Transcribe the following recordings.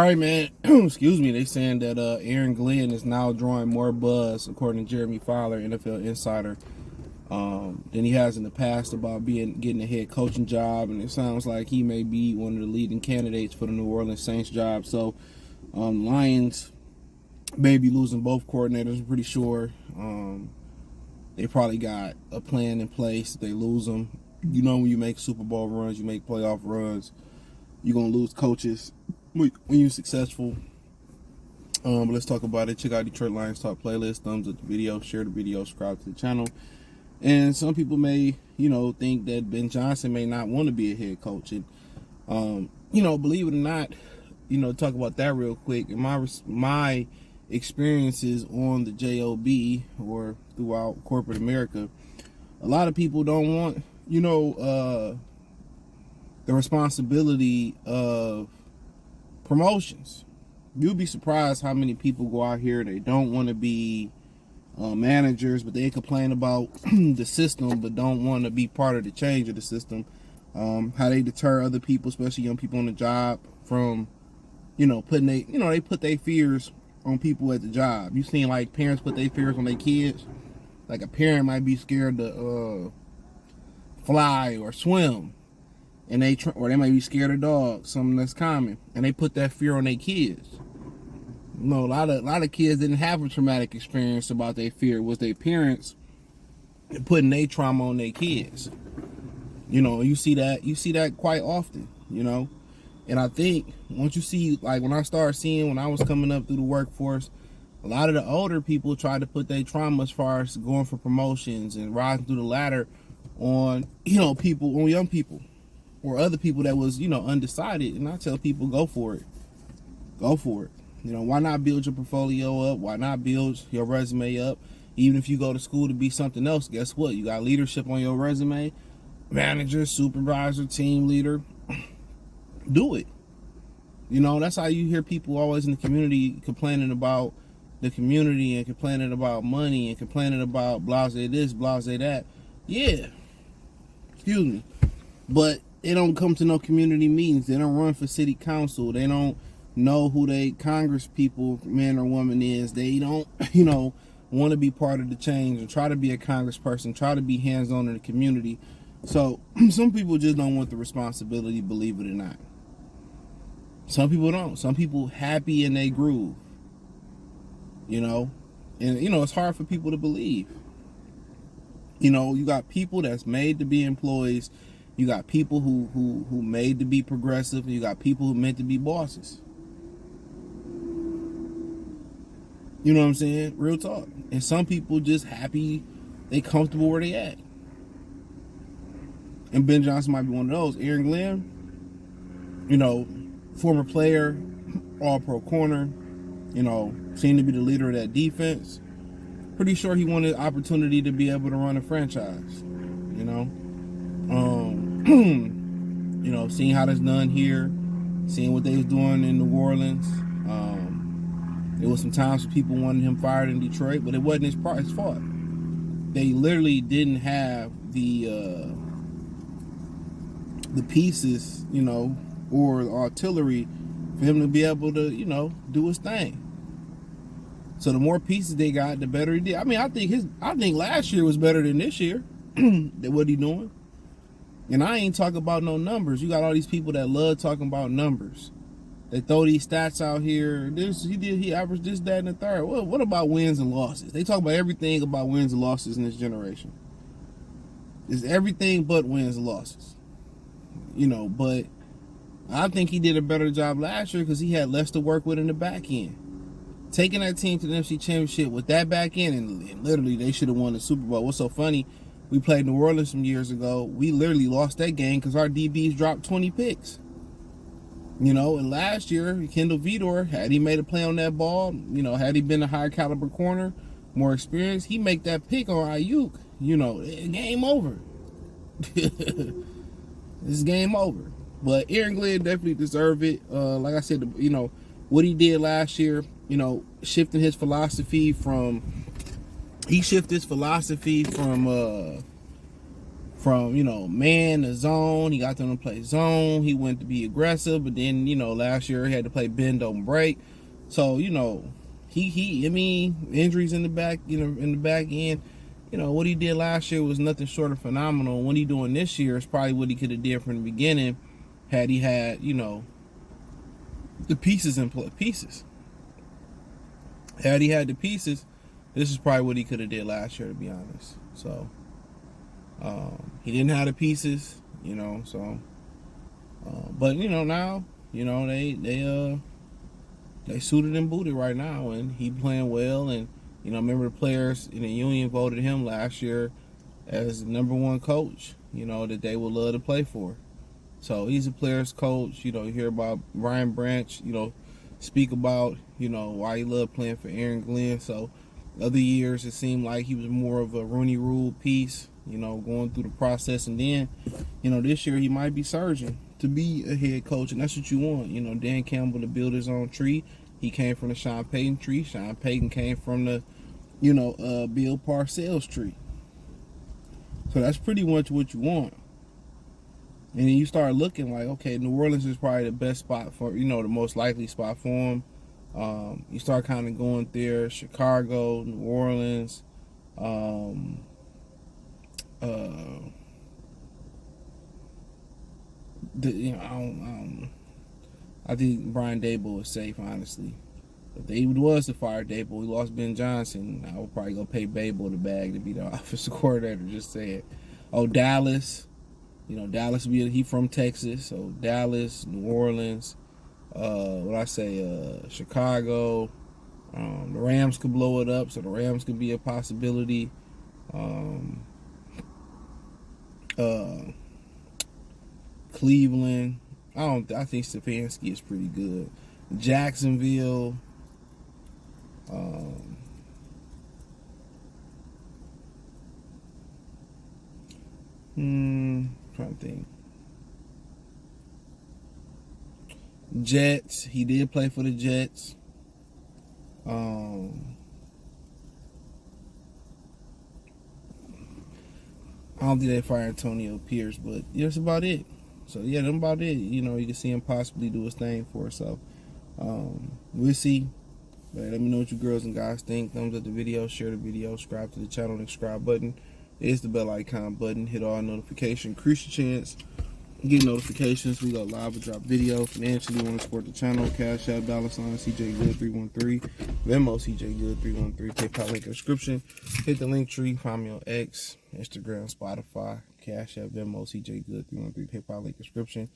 right, man. Excuse me. They saying that Aaron Glenn is now drawing more buzz, according to Jeremy Fowler, NFL insider, than he has in the past about getting a head coaching job, and it sounds like he may be one of the leading candidates for the New Orleans Saints job. So, Lions may be losing both coordinators. I'm pretty sure. They probably got a plan in place. If they lose them, you know, when you make Super Bowl runs, you make playoff runs, you're gonna lose coaches when you're successful. But let's talk about it. Check out Detroit Lions Talk playlist. Thumbs up the video, share the video, subscribe to the channel. And some people may, think that Ben Johnson may not want to be a head coach. And, believe it or not, talk about that real quick. In my experiences on the JOB or throughout corporate America, a lot of people don't want, the responsibility of promotions. You'll be surprised how many people go out here, they don't want to be managers, but they complain about the system, but don't want to be part of the change of the system. How they deter other people, especially young people on the job, from, they put their fears on people at the job. You've seen like parents put their fears on their kids. Like a parent might be scared to fly or swim, and or they might be scared of dogs, something that's common, and they put that fear on their kids. A lot of kids didn't have a traumatic experience about their fear. It was their parents putting their trauma on their kids. You see that quite often, And I think once you see, like when I started seeing, when I was coming up through the workforce, a lot of the older people tried to put their trauma as far as going for promotions and rising through the ladder on, young people or other people that was, undecided. And I tell people, go for it. Go for it. Why not build your portfolio up? Why not build your resume up? Even if you go to school to be something else, guess what? You got leadership on your resume, manager, supervisor, team leader. Do it. That's how you hear people always in the community complaining about the community and complaining about money and complaining about blase this, blase that. Yeah. Excuse me. But they don't come to no community meetings. They don't run for city council. They don't know who they Congress people, man or woman, is. They don't, want to be part of the change and try to be a congressperson, try to be hands-on in the community. So some people just don't want the responsibility, believe it or not. Some people don't. Some people happy in their groove. And it's hard for people to believe. You got people that's made to be employees. You got people who made to be progressive. You got people who meant to be bosses. You know what I'm saying? Real talk. And some people just happy, they comfortable where they at. And Ben Johnson might be one of those. Aaron Glenn, former player, all-pro corner, seemed to be the leader of that defense. Pretty sure he wanted opportunity to be able to run a franchise. Seeing how that's done here, seeing what they was doing in New Orleans. There was some times when people wanted him fired in Detroit, but it wasn't his fault. They literally didn't have the pieces, or artillery for him to be able to, do his thing. So the more pieces they got, the better he did. I mean, I think last year was better than this year. Than what he doing. And I ain't talking about no numbers. You got all these people that love talking about numbers. They throw these stats out here. He averaged this, that, and the third. Well, what about wins and losses? They talk about everything about wins and losses in this generation. It's everything but wins and losses. But I think he did a better job last year because he had less to work with in the back end. Taking that team to the NFC Championship with that back end, and literally they should have won the Super Bowl. What's so funny, we played New Orleans some years ago. We literally lost that game because our DBs dropped 20 picks. And last year, Kendall Vidor, had he made a play on that ball, had he been a higher caliber corner, more experienced, he make that pick on Ayuk, game over. It's game over. But Aaron Glenn definitely deserved it. Like I said, what he did last year, shifting his philosophy from from, man to zone. He got them to play zone. He went to be aggressive, but then, last year he had to play bend don't break. So, injuries in the back, in the back end. What he did last year was nothing short of phenomenal. What he doing this year is probably what he could have did from the beginning had he had, the pieces in pieces. Had he had the pieces, this is probably what he could have did last year, to be honest. So he didn't have the pieces, so but now, they suited and booted right now, and he playing well. And remember the players in the union voted him last year as the #1 coach, that they would love to play for. So he's a player's coach. You hear about Brian Branch, speak about, why he loved playing for Aaron Glenn. So other years it seemed like he was more of a Rooney Rule piece, going through the process. And then, this year he might be surging to be a head coach, and that's what you want. Dan Campbell to build his own tree. He came from the Sean Payton tree. Sean Payton came from the, Bill Parcells tree. So that's pretty much what you want. And then you start looking like, okay, New Orleans is probably the best spot for, the most likely spot for him. You start kind of going there, Chicago, New Orleans, I think Brian Dable is safe, honestly. If they was to fire Dable, we lost Ben Johnson, I would probably go pay Babel the bag to be the offensive coordinator. Just saying. Oh, Dallas. Dallas he from Texas, so Dallas, New Orleans, Chicago. The Rams could blow it up, so the Rams could be a possibility. Cleveland. I think Stefanski is pretty good. Jacksonville. Trying to think. Jets. He did play for the Jets. I don't think they fire Antonio Pierce, but that's about it. So yeah, that's about it. You can see him possibly do his thing for us. So we'll see. But let me know what you girls and guys think. Thumbs up the video, share the video, subscribe to the channel, and subscribe button. It's the bell icon button. Hit all notifications. Increase your chance. Get notifications. We go live and drop video. Financially, you want to support the channel. Cash App, $ CJ Good 313. Venmo CJ Good 313. PayPal link in the description. Hit the link tree. Find me on X, Instagram, Spotify. Cash App, Venmo CJ Good 313. PayPal link description.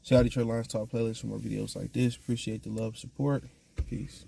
Shout out Detroit Lions Talk playlist for more videos like this. Appreciate the love, support. Peace.